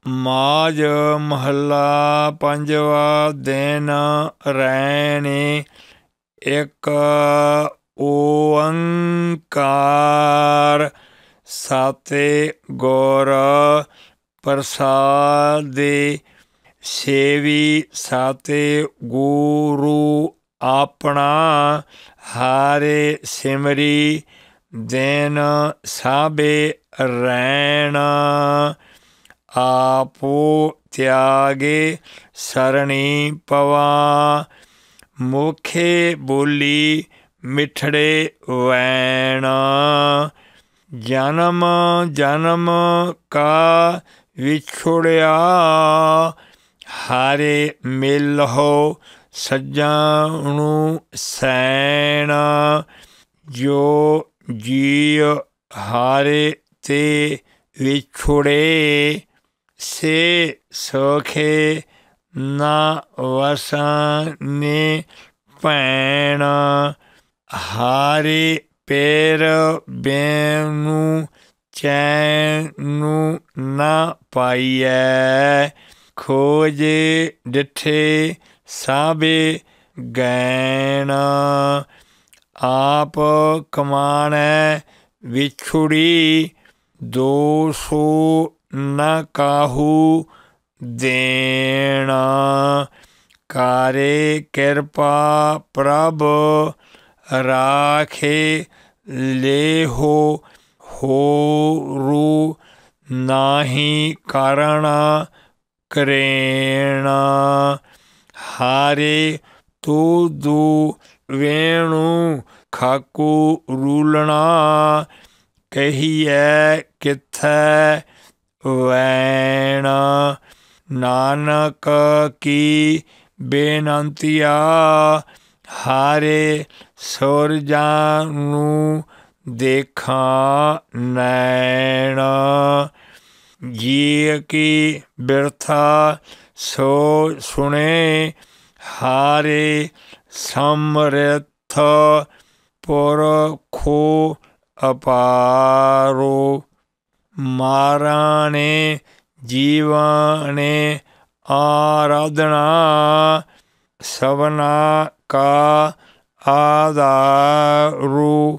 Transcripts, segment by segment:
ਮਾਝ ਮਹੱਲਾ ਪੰਜਵਾ। ਦਿਨ ਰੈਣੇ ਇੱਕ ਓੰਕਾਰ, ਸਾਤੇ ਗੁਰ ਪ੍ਰਸਾਦਿ। ਸੇਵੀ ਸਾਤੇ ਗੁਰੂ ਆਪਣਾ, ਹਾਰੇ ਸਿਮਰੀ ਦਿਨ ਸਾਬੇ ਰੈਣ। ਆਪੋ ਤਿਆਗੇ ਸਰਣੀ ਪਵਾ, ਮੁਖੇ ਬੋਲੀ ਮਿਠੜੇ ਵੈਣ। ਜਨਮ ਜਨਮ ਕਾ ਵਿਛੁੜਿਆ, ਹਾਰੇ ਮਿਲਹੁ ਸੱਜਣੁ ਸੈਣ। ਜੋ ਜੀਅ ਹਾਰੇ ਤੇ ਵਿਛੁੜੇ, ਸੇ ਸੋਖੇ ਨਾ ਵਸਨੇ ਭੈਣ। ਹਾਰੇ ਪੈਰ ਬੈਨੂ ਚੈਨੂ ਨਾ ਪਾਈਐ, ਖੋਜੇ ਡਿਠੇ ਸਾਬੇ ਗੈਣ। ਆਪ ਕਮਾਣੈ ਵਿਛੁੜੀ, ਦੋਸੋ ਨ ਕਾਹੂ ਦੇਣ। ਕਾਰੇ ਕਿਰਪਾ ਪ੍ਰਭ ਰਾਖੇ, ਲੇਹੋ ਹੋਰੂ ਨਾਹੀ ਕਾਰਣ ਕਰੇਣ। ਹਾਰੇ ਤੁਧੁ ਵੇਣੁ ਖਾਕੂ ਰੂਲਣਾ, ਕਹੀਐ ਕਿਥੈ ਵੈਣ। ਨਾਨਕ ਕੀ ਬੇਨੰਤੀਆ, ਹਾਰੇ ਸੁਰਜਾਂ ਨੂੰ ਦੇਖਾਂ ਨੈਣ। ਜੀ ਕੀ ਬਿਰਥਾ ਸੋ ਸੁਣੇ, ਹਾਰੇ ਸਮਰਥ ਪੁਰਖੋ ਅਪਾਰੋ। ਮਾਰਾਣੇ ਜੀਵਾਣੇ ਆਰਾਧਨਾ, ਸਭਨਾ ਕਾ ਆਧਾਰੂ।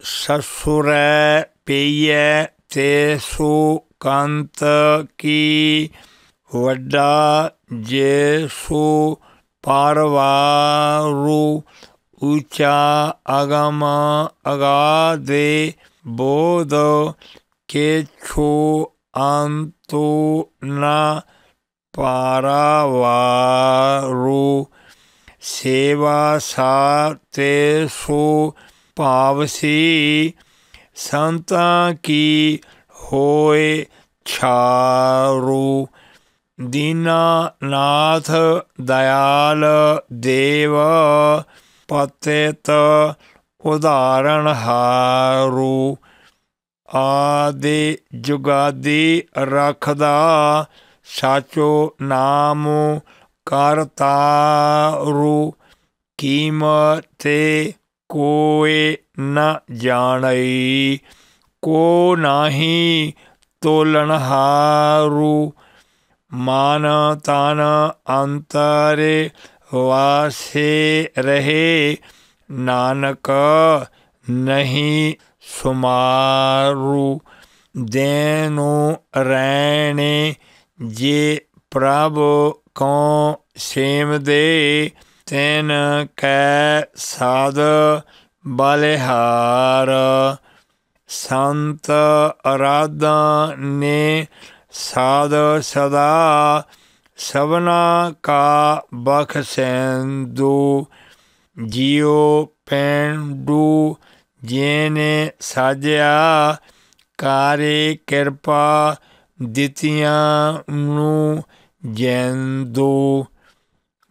ਸਸੁਰੈ ਪਈਐ ਤੇ ਸੋ ਕੰਤ ਕੀ, ਵੱਡਾ ਜੇ ਸੋ ਪਰਵਾਰੂ। ਉੱਚਾ ਅਗਮ ਅਗਾਧੇ ਬੋਧ, ਕੇਛੂ ਅੰਤੁ ਨ ਪਾਰਾਵਾਰੂ। ਸੇਵਾ ਸਾਤੇ ਸੋ ਭਾਵਸੀ, ਸੰਤਾਂ ਕੀ ਹੋਏ ਛਾਰੂ। ਦੀਨਾਨਾਥ ਦਇਆਲ ਦੇਵ, ਪਤਿਤ ਉਦਾਹਰਣ ਹਾਰੂ। ਆਦਿ ਜੁਗਾਦਿ ਰਖਦਾ, ਸਾਚੋ ਨਾਮ ਕਰਤਾਰੂ। ਕੀਮਤੇ ਕੋਇ ਨ ਜਾਣਈ, ਕੋ ਨਾਹੀ ਤੋਲਨਹਾਰੂ। ਮਨ ਤਨ ਅੰਤਰ ਵਾਸੇ ਰਹੇ, ਨਾਨਕ ਨਹੀਂ ਸੁਮਾਰੂ। ਦੇਨੁ ਰੈਣੇ ਜੇ ਪ੍ਰਭ ਕਉ ਸੇਵਦੇ, ਤਿਨ ਕੈ ਸਾਧ ਬਲਿਹਾਰ। ਸੰਤ ਅਰਾਧਨੇ ਸਾਧ ਸਦਾ, ਸਭਨਾ ਕਾ ਬਖਸ਼ੈਂਦੂ। ਜਿਉ ਪੇਂਡੂ ਜਿਹਨੇ ਸਾਜਿਆ, ਕਾਰੇ ਕਿਰਪਾ ਦਿੱਤੀਆਂ ਨੂੰ ਜੈਂਦੂ।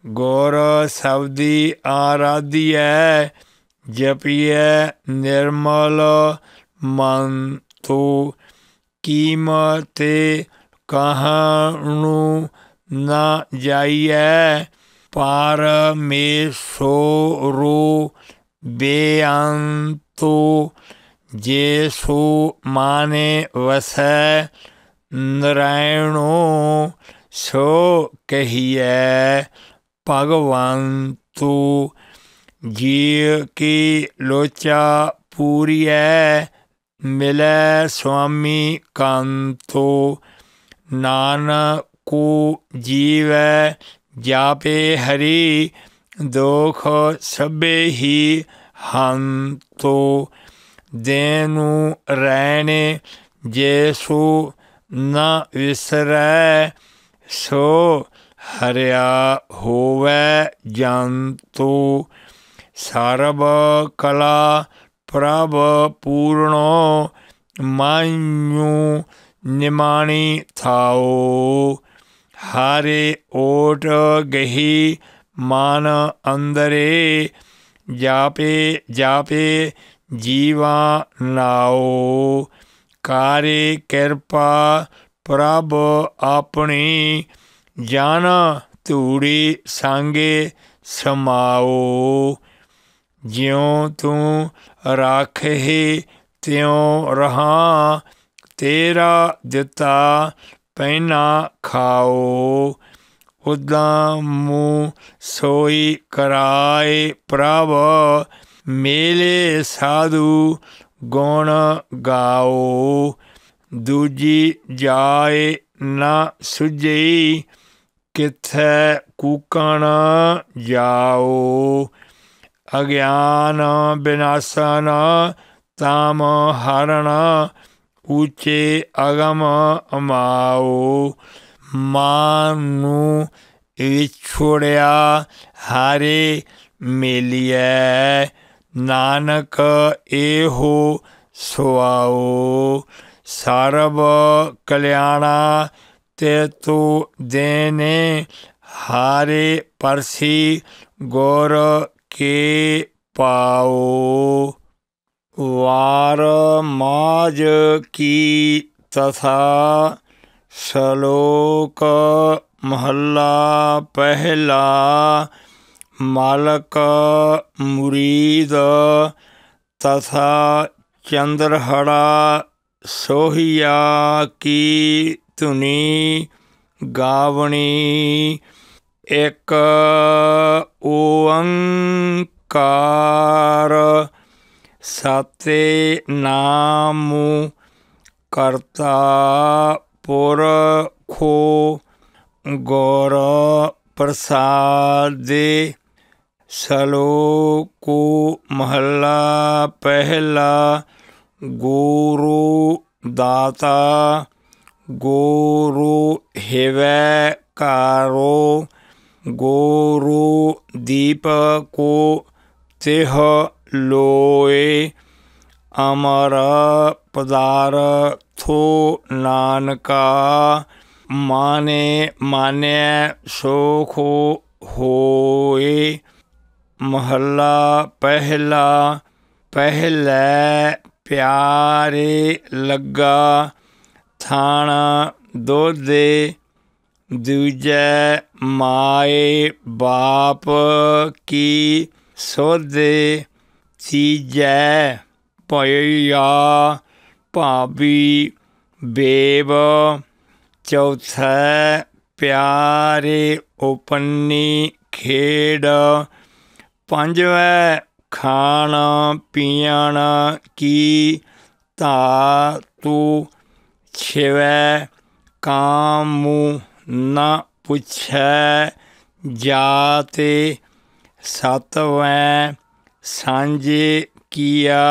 ਗੁਰ ਸ਼ਬਦੀ ਆਰਾਧੀਐ, ਜਪੀਐ ਨਿਰਮਲ ਮਨ ਤੂ। ਕੀਮਤੇ ਕਹਾਣੁ ਨ ਜਾਈਐ, ਪਰਮੇਸ਼ੁਰੂ ਬੇਅੰਤੁ। ਜੇ ਸੋ ਮਾਨੇ ਵਸੈ, नारायणो सो कहिए भगवंतु। जीव की लोचा पूरिय मिलै स्वामी कांतो। नानक को जीवै जापे हरि दोख सभे ही हंतो। देनु रैने जैसो न विसरै सो हरिया होवै जंतो। सर्व कला प्रभ पूर्णो मान्यू निमाणी थाओ। हारे ओट गही मान अंदरे जापे जापे जीवा नाओ। कारे कृपा प्रभ अपनी जान धूड़ी सांगे समाओ। ज्यों तू राखे त्यों रहा तेरा दिता पैना खाओ। उदां मुँह सोई कराए प्रभ मेले साधु गुण गाओ। दूजी जाए न सुझई किथै कूकण जाओ। अज्ञान विनाशन ताम हरण ऊचे अगम अमाओ। मानु विछोड़िया हारे मेलिए नानक एहो सुआओ। सर्व कल्याणा ते तो देने हारे परसी गौर के पाओ। वार माज की तथा श्लोक महला पहला। मालक मुरीद तथा चंद्रहड़ा सोहिया की धुनी गावणी। एक ओंकार सते नामु करता पुरखो। गौर प्रसादे श्लोको महला पहला। गुरु दाता गुरु हिवै कारो। गुरु दीपको तिह लोए। अमर पदार्थो नानका माने मान्य सोखो होए। महला पहला पहले प्यारे लगा थाना दोदे। दूजे माए बाप की सोदे। तीजे पया भाभी बेब। चौथे प्यारे उपन्नी खेड़। पंजवें खान पियन की धातु। छेवें कामू न पुछै जाते। सतवें सांझे किया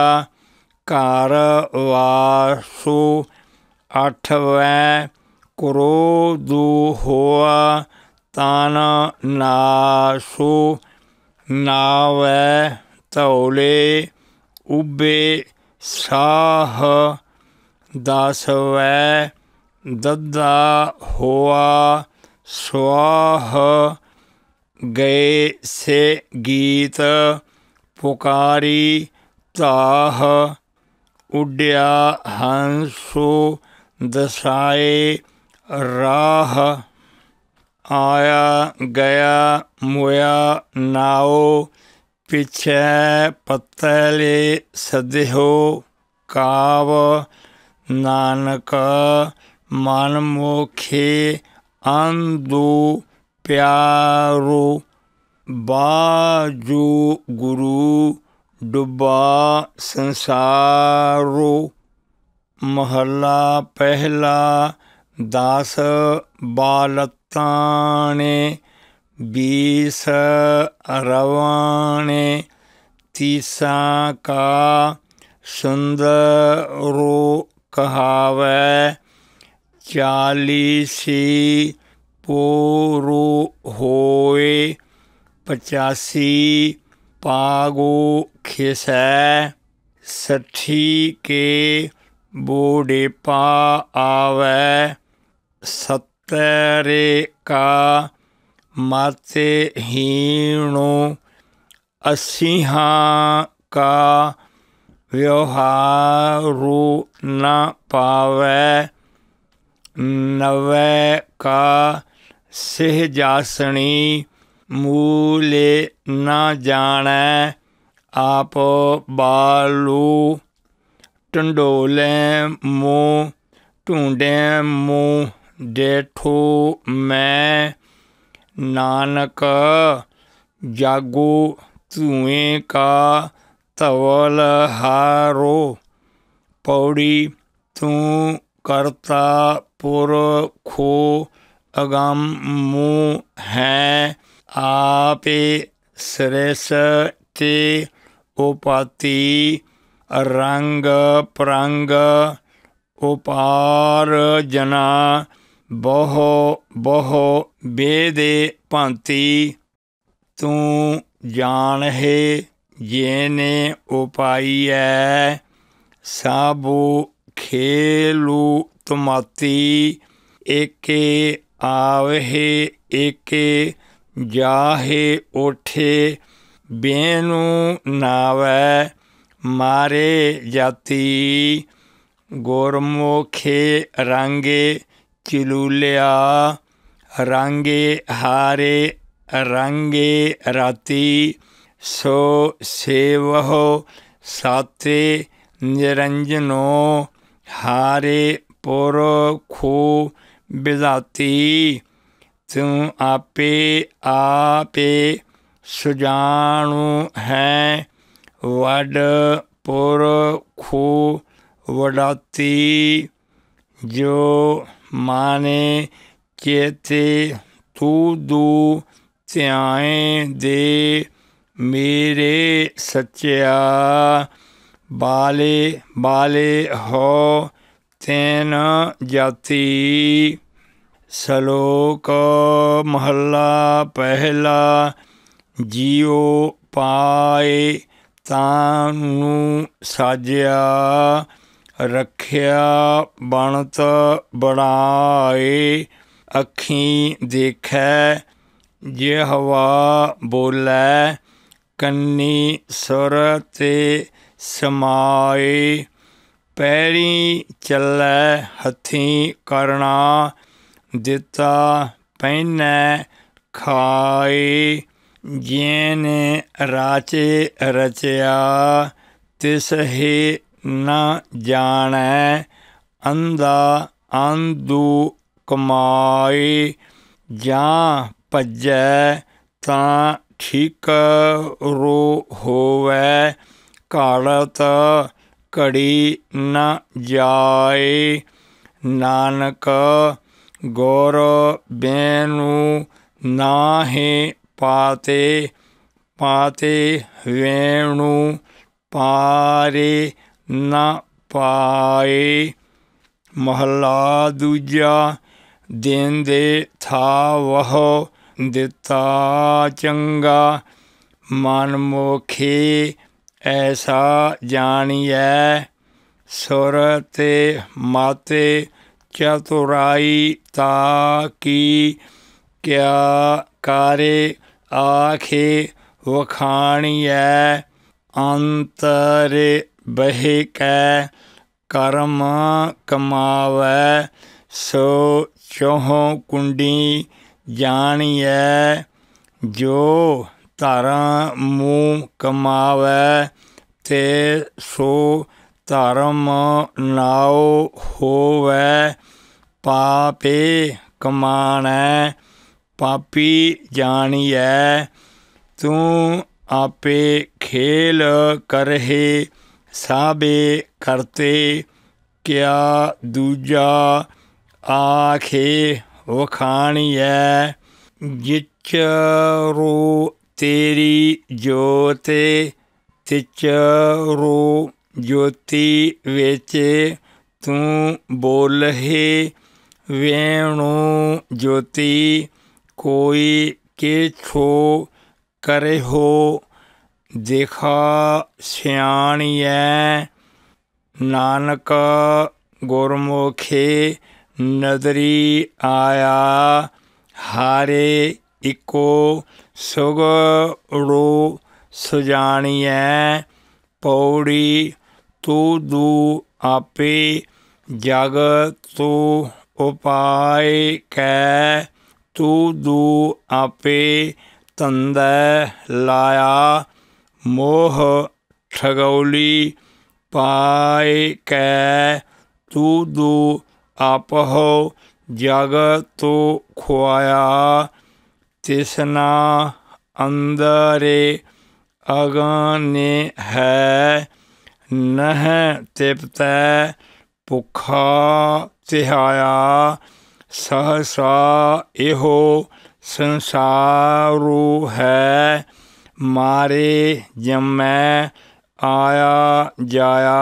घर वासो। अठवें क्रोध होआ तन नासो। नावै तौले उबे साह। दसवें दद्दा होआ स्वाह। गए से गीत पुकारी ताह। उड्या हंसो दसाए राह। आया गया मोया नाओ। पिछे पतले सदेहो काव। नानक मन मोखे अंधो प्यारो। बाजो गुरु डुबा संसारो। महला पहला दास बालताने। 20 रवाने। तीसा का सुंदरो कहावै। 40 पोरो होए। 85 पागो खिसै। 60 के बूढ़ेपा आवे। 70 का माते हीणो। 80 का व्यवहारो न पावै। 90 का सहजासनी। मूले न जानै आप बालू। टंडोले मुँह ढूंढे मुँह डेठो मैं। नानक जागो धुएं का धवल हारो। पौड़ी तू करता पुरखो अगम मुँह है। आपे सृष्टि उपाति। रंग परंग उपार्जना। बहु बहु बेदे भांति। तू जान है जेने उपाइयै। साबो खेलू तुमाती। एके आवहे एके जाहे उठे। बेनू नावै मारे जाती। गुरमुखे रंगे चिलूलिया। रंगे हारे रंगे राती। सो सेवहो साते निरंजनो। हारे पुरखो विधाती। तू आपे आपे सुजाणु है। वड पुरखो वडाती। जो माने चेते तू दू ध्याए दे। मेरे सच्चा बाले बाले हो तैन जाती। श्लोक महला पहला। जियो पाए तानू साजिया। रखिया बनत बढ़ाए। अखीं देखै जिहवा बोलै। कन्नी सुर ते समाए। पैरी चलै हथीं करना। दिता पहनै खाए। जेने राचे रचया तिस हे न जानै। अंधा अंधू कमाए। जां भज्जै तां ठीकरो होवै। घालत घड़ी न जाए। नानक गुर बेनू नाहे पाते। पाते वेणु पारे न पाए। महला दूजा। देंदे था वह दिता चंगा। मन मोखे ऐसा जानियै। सुर ते माते चतुराई ताकी। क्या कारे आखे वखाणियै। अंतर बहे कै कर्म कमावै। सो चौहों कुंडी जानियै। जो धर्म मुँह कमावै ते सो धर्म नाओ होवै। पापे कमाणै पापी जानिए। तू आपे खेल करहे साबे करते, क्या दूजा आखे वखाणिए। जिचरो तेरी जोते तिचरो ज्योति वेचे। तू बोलहे वेणु ज्योति, कोई के छो करे हो देखा सियाणिए। नानक गुरमुखे नदरी आया, हारे इको सुगड़ो सुजानिए। पौड़ी तू दू आपे जग तो उपाय कै। तू दू आपे तंदै लाया, मोह ठगौली पाए कै। तू दू आपहो जग तो खुआया, तिसना अंदरे अगने है। नह तिपतै भुखा तिहाया, सहसा एहो संसारू है। मारे जमै आया जाया,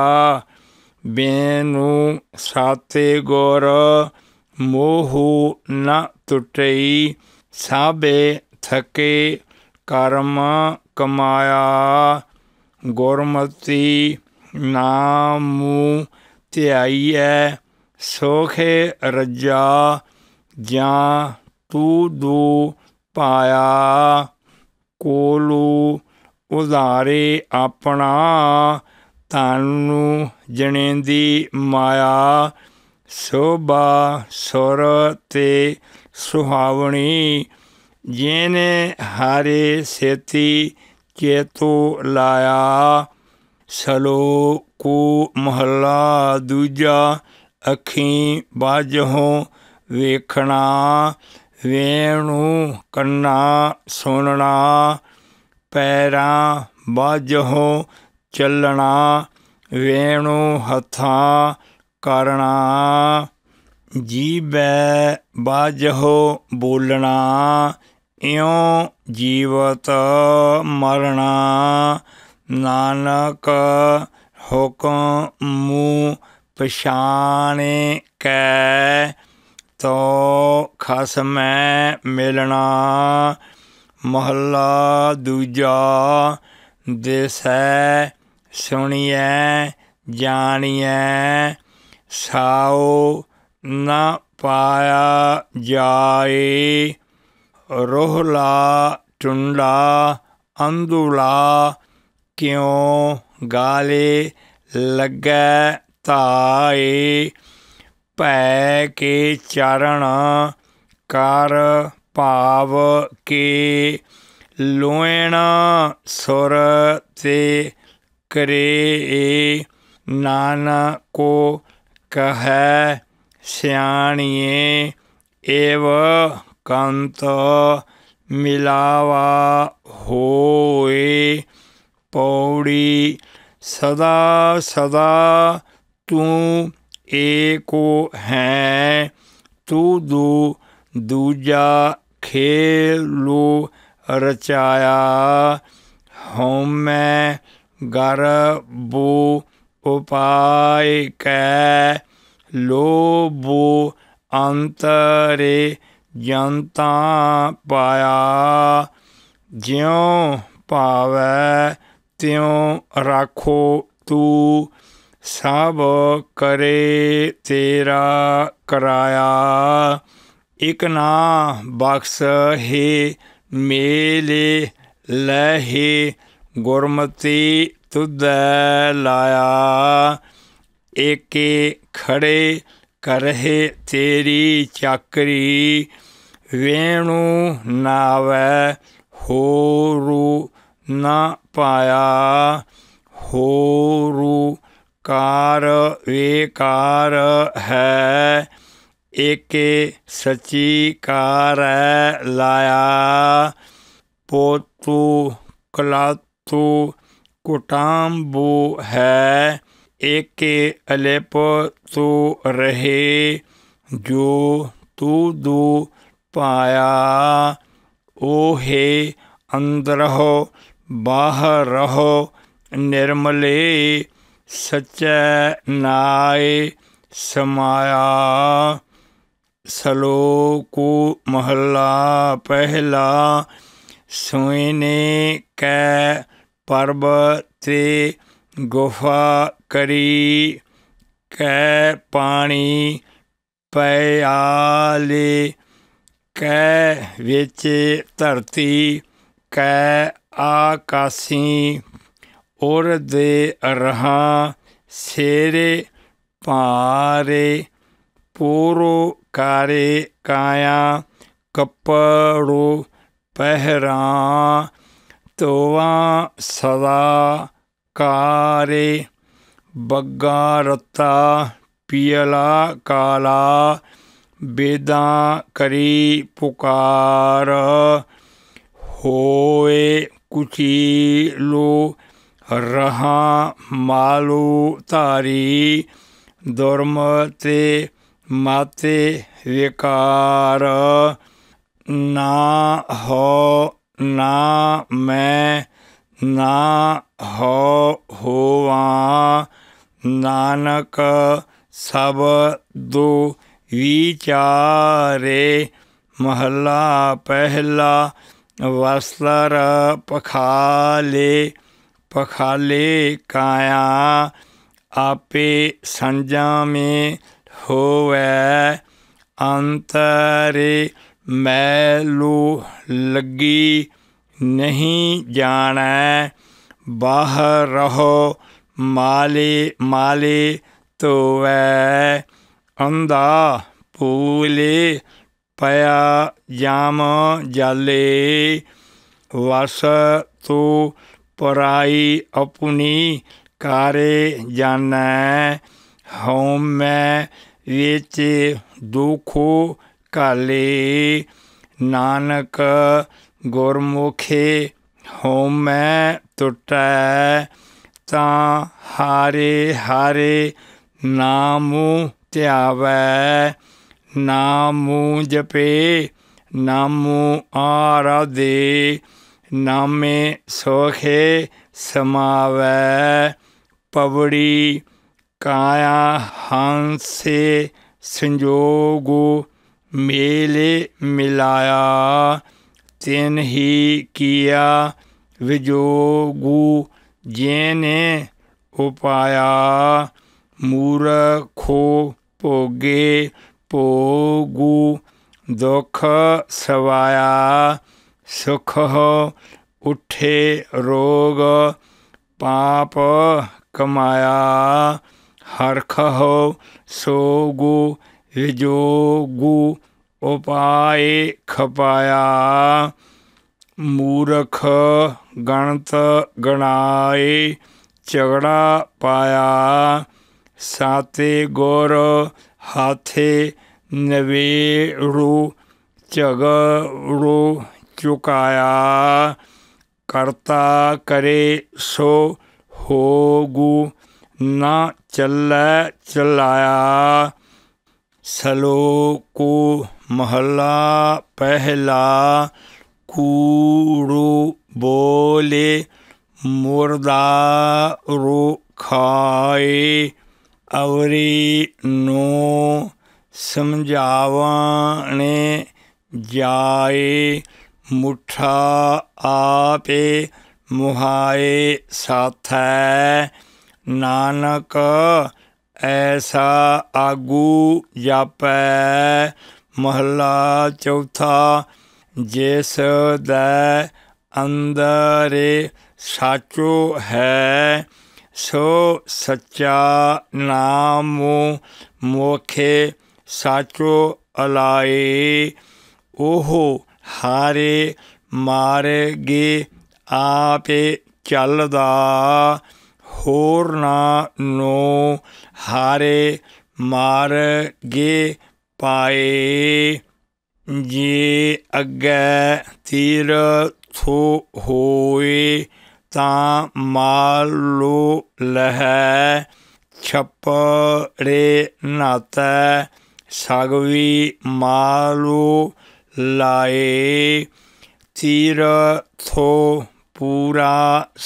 बेनु साते गुर मोहू न टुटई। साबे थके कर्म कमाया, गुरमति नामू ध्याइए। सोखे रजा जा तू दू पाया, कोलू उधारे अपना तानू जनेंदी माया। शोभा सुर ते सुहावनी, जेने हारे सेती चेतो लाया। सलोकू महला दूजा, अखीं बाजहों वेखना। वेणु कन्ना सुनना, पैरां बाजहों चलना। वेणु हथां करना, जीबै बाजहो बोलना। इयों जीवत मरना, नानक हुक्मू पछाणे कै। तो खसमै मिलना। महला दूजा, दिसै सुनिए जानिए। साओ न पाया जाए, रोहला टुंडा अंधुला। क्यों गाले लगे ताए, भै के चरण कर भाव के। लोएण सुर ते करे, नानको कहे सियाणिए। एव कंत मिलावा होए, पौड़ी सदा सदा तू एको है। तू दू दूजा खेलू रचाया, होमै गर्बू उपाय कै। लोभू अंतरे जनता पाया, ज्यों पावै त्यों राखो तू। सब करे तेरा कराया, इक ना बख्श हे मेले लहे। गुरमति तुदै लाया, एके खड़े करहे तेरी चाकरी। वेणु नावै होरू न पाया, होरू कार वेकार है। एके सची कारੈ लाया। पोतु कलातु कुटाम्बु है, एके अलिप तू रहे। जो तू दू पाया, ओहे अंदरहो बाहरहो निर्मले। सच्चै नाय समाया। सलोकु महला पहला। सोइने कै परब ते गुफा करी। कै पानी पयाले, कै विच धरती। कै आकासी उड़द रहा। सेरे पारे पूरो कारे काया। कपड़ो पहरा तोवा सदा कारे। बग्गा रत्ता पियला काला। बेदा करी पुकार, होए कुचीलो रहा मालू धारी। दुर्मते माते विकार, ना हो ना मैं ना हो होवा। नानक सब दो विचारे। महला पहला। वस्त्र पखाले, पखाले काया। आपे संजा में होवै, अंतरे मैलू लगी नहीं जानै। बाहर रहो माले माले धोवै। अंधा पूले पया जाम जाले। वस तू पराई अपनी कारे जानै। हौमै विच दुखो काले। नानक गुरमुखे हौमै टुटै। तां हारे हारे नामू ध्यावै। नामू जपे नामू आराधे। नामे सोखे समावै। पवड़ी काया हंसे संजोगु। मेले मिलाया तिन ही किया विजोगु। जेने उपाया मूर्खो भोगे भोगु। दुख सवाया सुख उठे रोग। पाप कमाया हरख सोगु। विजोगु उपाय खपाया। मूर्ख गणत गणाए झगड़ा पाया। साते गुर हाथे नवेड़ो झगड़ो चुकाया। करता करे सो होगु ना चलै चलाया। सलोको महला पहला। कूड़ो बोले मुर्दारो खाए। अवरी नो समझावने जाए। मुठा आपे मुहाए साथै। नानक ऐसा आगू जापै। महला चौथा। जिस दै अंदरे साचो है। सो सच्चा नामो मोखे साचो अलाए। ओहो हारे मारगे आपे चलदा। होर ना नो हारे मारगे पाए। जे अग्गै तीरथ होए तां मालो लहै। छपड़े नातै सगवी मालो लाए। तीरथो पूरा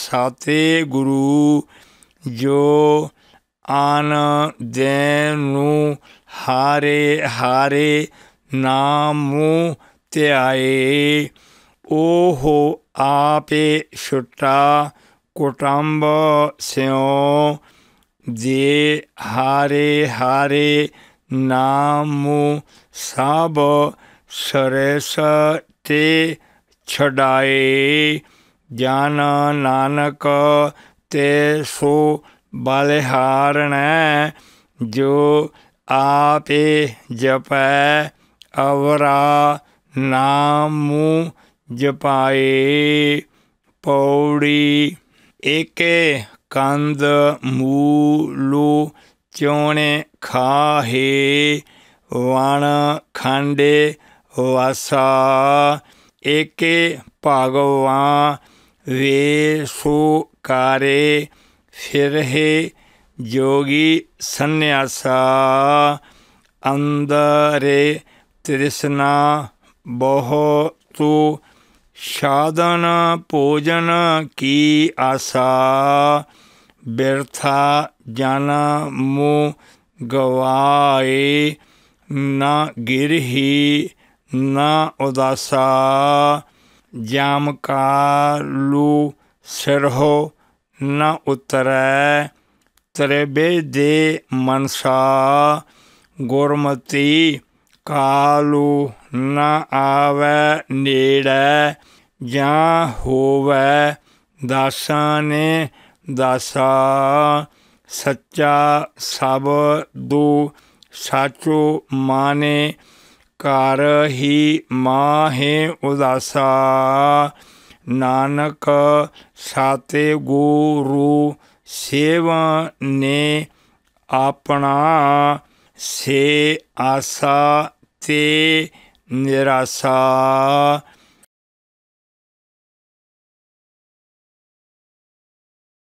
साते गुरु जो आन देनु हारे हारे नामु ध्याए। ओहो आपे छुटा कुटुंब स्यों जे हारे हारे नामु सब सरस ते छड़ाए। जन नानक ते सो बलिहारणै जो आपे जपै अवरा नामु जपाए। पौड़ी एके कंद मूलु चोणे खाहे वण खांडे वासा। एके भगवान वेसु कारे फिरहे जोगी सन्यासा। अंदरे तृष्णा बहुतु साधन भोजन की आशा। बिरथा जन्मु गवाए न गिरही न उदासा। जाम कालू सिरहो न उतरै त्रिविधे मनसा। गुरमति कालू न आवै नेड़ै जां होवै दासाने दासा। सच्चा शब्दु साचो माने कर ही माहे उदासा। नानक साते गुरु सेवने अपना से आसा ते निराशा।